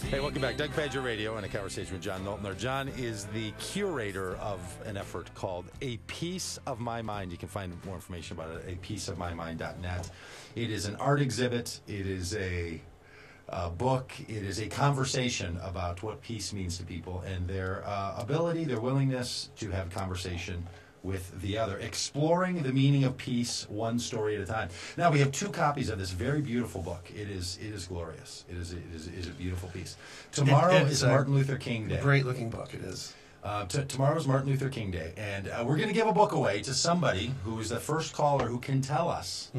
Hey, welcome back. Doug Pagitt Radio and a conversation with John Noltner. John is the curator of an effort called A Piece of My Mind. You can find more information about it at apieceofmymind.net. It is an art exhibit. It is a book. It is a conversation about what peace means to people and their ability, their willingness to have conversation with the other, exploring the meaning of peace one story at a time. Now, we have 2 copies of this very beautiful book. It is glorious. It is a beautiful piece. Tomorrow is Martin Luther King Day. Great looking book, it is. Tomorrow is Martin Luther King Day, and we're going to give a book away to somebody who is the first caller who can tell us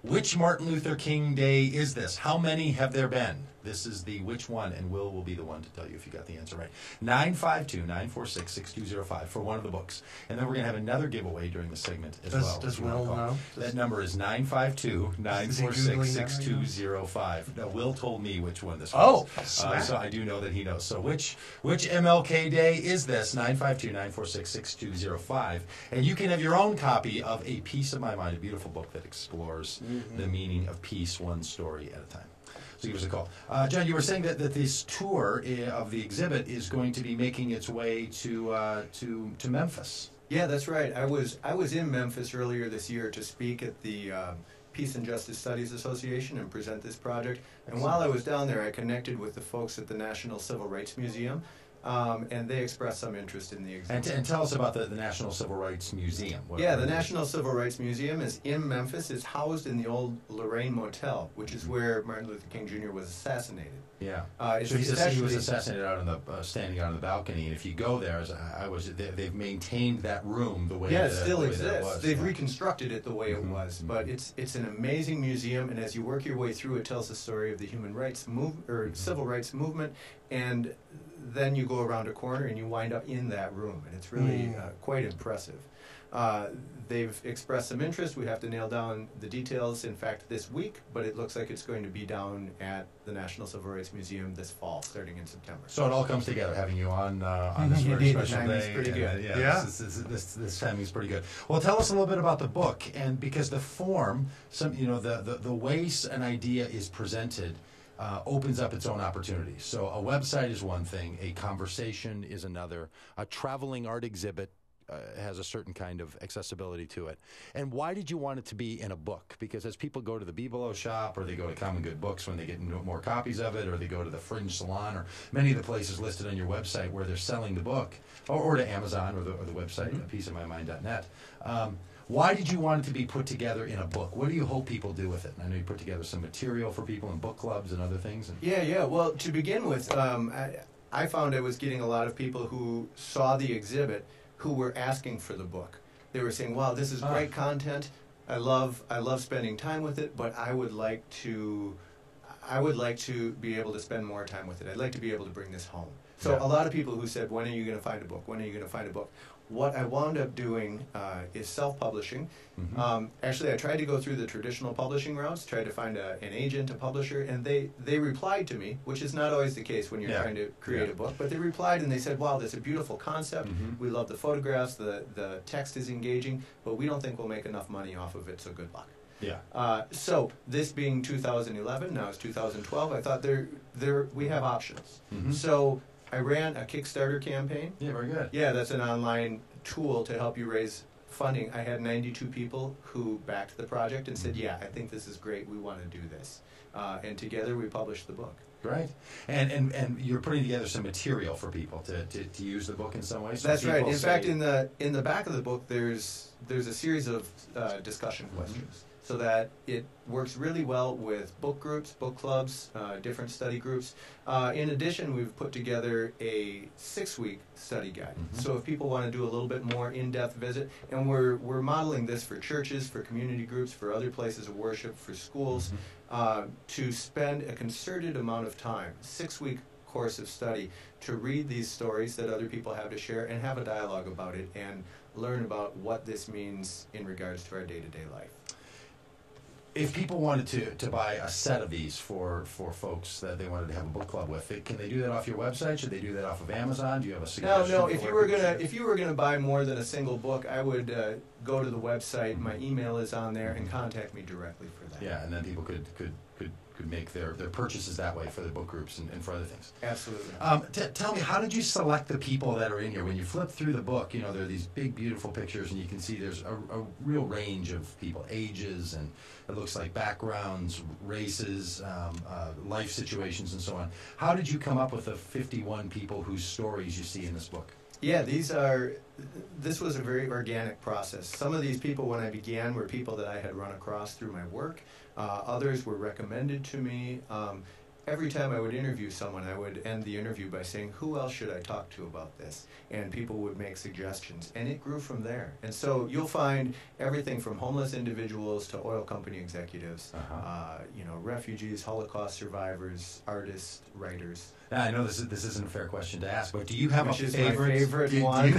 which Martin Luther King Day is this. How many have there been? This is the which one, and Will be the one to tell you if you got the answer right. 952-946-6205 for one of the books. And then we're going to have another giveaway during the segment as well. Does Will know? That number is 952-946-6205. Now, Will told me which one this was. So I do know that he knows. So which MLK Day is this? 952-946-6205. And you can have your own copy of A Piece of My Mind, a beautiful book that explores the meaning of peace one story at a time. So give us a call. John, you were saying that this tour of the exhibit is going to be making its way to Memphis. Yeah, that's right. I was in Memphis earlier this year to speak at the Peace and Justice Studies Association and present this project. And while I was down there, I connected with the folks at the National Civil Rights Museum, and they expressed some interest in the exhibit. And tell us about the National Civil Rights Museum. The National Civil Rights Museum is in Memphis. It's housed in the old Lorraine Motel, which is where Martin Luther King Jr. was assassinated. Yeah. So he was assassinated out on the standing out on the balcony, and if you go there, they've maintained that room the way it still exists. They've right. reconstructed it the way it was, but it's an amazing museum, and as you work your way through, it tells the story of the human rights civil rights movement, and then you go around a corner and you wind up in that room, and it's really quite impressive. They've expressed some interest. We have to nail down the details, in fact, this week, but it looks like it's going to be down at the National Civil Rights Museum this fall, starting in September. So it all comes together, having you on this very special day. Pretty good. This timing is pretty good. Well, tell us a little bit about the book, and because the form, the way an idea is presented opens up its own opportunities. So a website is one thing, a conversation is another, a traveling art exhibit has a certain kind of accessibility to it. And why did you want it to be in a book? Because as people go to the Be-Below shop, or they go to Common Good Books when they get more copies of it, or they go to the Fringe Salon, or many of the places listed on your website where they're selling the book, or to Amazon or the website, apieceofmymind.net, why did you want it to be put together in a book? What do you hope people do with it? And I know you put together some material for people in book clubs and other things. Well, to begin with, I found I was getting a lot of people who saw the exhibit who were asking for the book. They were saying, wow, this is great content. I love spending time with it, but I would like to be able to spend more time with it. I'd like to be able to bring this home. So a lot of people who said, when are you going to find a book? When are you going to find a book? What I wound up doing is self-publishing. Actually, I tried to go through the traditional publishing routes, tried to find an agent, a publisher, and they replied to me, which is not always the case when you're trying to create a book, but they replied and they said, wow, that's a beautiful concept. We love the photographs, the text is engaging, but we don't think we'll make enough money off of it, so good luck. So this being 2011, now it's 2012, I thought we have options. So I ran a Kickstarter campaign. Yeah, very good. Yeah, that's an online tool to help you raise funding. I had 92 people who backed the project and said, yeah, I think this is great, we want to do this. And together we published the book. Right. And you're putting together some material for people to use the book in some way? So that's right. In fact, in the back of the book, there's a series of discussion questions, so that it works really well with book groups, book clubs, different study groups. In addition, we've put together a 6-week study guide. So if people want to do a little bit more in-depth visit, and we're modeling this for churches, for community groups, for other places of worship, for schools, to spend a concerted amount of time, 6-week course of study, to read these stories that other people have to share and have a dialogue about it and learn about what this means in regards to our day-to-day life. If people wanted to buy a set of these for folks that they wanted to have a book club with, can they do that off your website? Should they do that off of Amazon? Do you have a suggestion? No. If you were gonna buy more than a single book, I would go to the website. My email is on there, and contact me directly for that. Yeah, and then people could make their purchases that way for the book groups and for other things. Absolutely. Tell me, how did you select the people that are in here? When you flip through the book, you know, there are these big, beautiful pictures, and you can see there's a real range of people, ages, and it looks like backgrounds, races, life situations, and so on. How did you come up with the 51 people whose stories you see in this book? Yeah, this was a very organic process. Some of these people, when I began, were people that I had run across through my work. Others were recommended to me. Every time I would interview someone, I would end the interview by saying, who else should I talk to about this? And people would make suggestions, and it grew from there. And so you'll find everything from homeless individuals to oil company executives, refugees, Holocaust survivors, artists, writers. Now, I know this isn't a fair question to ask, but do you have Which a is favorite? my favorite one.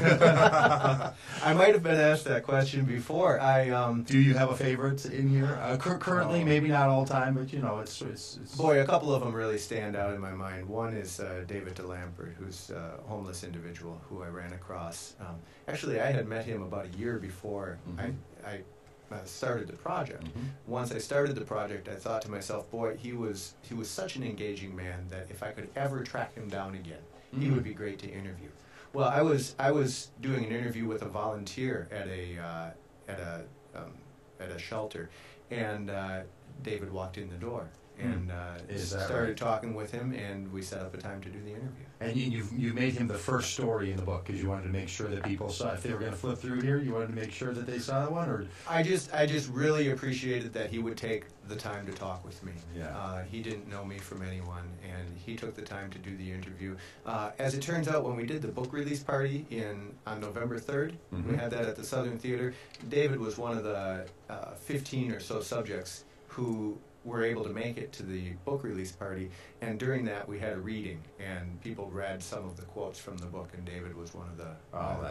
I might have been asked that question before. Do you have a favorite in here? Currently, maybe not all time, but you know, it's. Boy, a couple of them really stand out in my mind. One is David DeLampert, who's a homeless individual who I ran across. Actually, I had met him about a year before I started the project. Once I started the project, I thought to myself, boy, he was such an engaging man that if I could ever track him down again, he would be great to interview. Well, I was doing an interview with a volunteer at a shelter, and David walked in the door. And started talking with him, and we set up a time to do the interview. And you made him the first story in the book because you wanted to make sure that people saw, if they were going to flip through here, you wanted to make sure that they saw the one, or I just really appreciated that he would take the time to talk with me. Yeah. He didn't know me from anyone, and he took the time to do the interview. As it turns out, when we did the book release party on November 3rd, we had that at the Southern Theater. David was one of the 15 or so subjects who were able to make it to the book release party, and during that we had a reading, and people read some of the quotes from the book, and David was one of the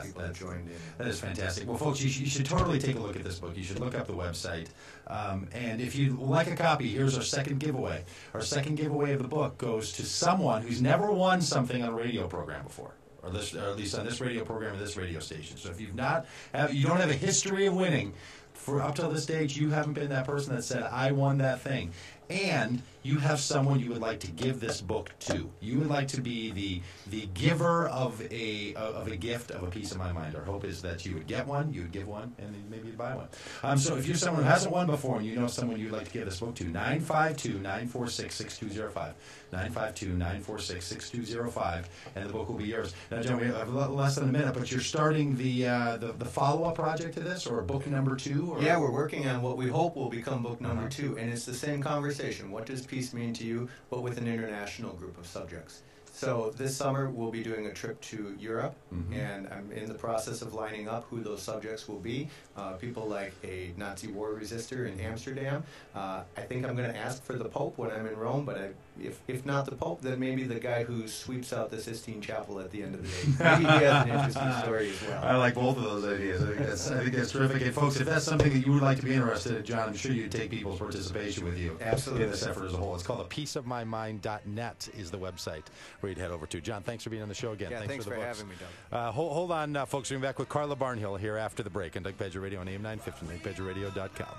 people that joined in. That is fantastic. Well, folks, you should totally take a look at this book. You should look up the website, and if you'd like a copy, here's our second giveaway. Our second giveaway of the book goes to someone who's never won something on a radio program before, or at least on this radio program or this radio station. So if you don't have a history of winning, for up till this date, you haven't been that person that said, I won that thing. And you have someone you would like to give this book to. You would like to be the giver of a gift of a piece of my mind. Our hope is that you would get one, you would give one, and then maybe you'd buy one. So if you're someone who hasn't won before and you know someone you'd like to give this book to, 952-946-6205. 952-946-6205, and the book will be yours. Now, John, we have less than a minute, but you're starting the follow-up project to this, or book number 2? Or? Yeah, we're working on what we hope will become book number 2, and it's the same conversation. What does peace mean to you, but with an international group of subjects? So this summer we'll be doing a trip to Europe, and I'm in the process of lining up who those subjects will be. People like a Nazi war resistor in Amsterdam. I think I'm going to ask for the Pope when I'm in Rome, but if not the Pope, then maybe the guy who sweeps out the Sistine Chapel at the end of the day. Maybe he has an interesting story as well. I like both of those ideas. I think that's terrific. And folks, if that's something that you would like to be interested in, John, I'm sure you'd take people's participation with you. Absolutely. In this effort as a whole. It's called peaceofmymind.net is the website where you'd head over to. John, thanks for being on the show again. Yeah, thanks for having me, Doug. Hold on, folks. We'll be back with Carla Barnhill here after the break on Doug Pagitt Radio on AM 950 and DougPagittRadio.com.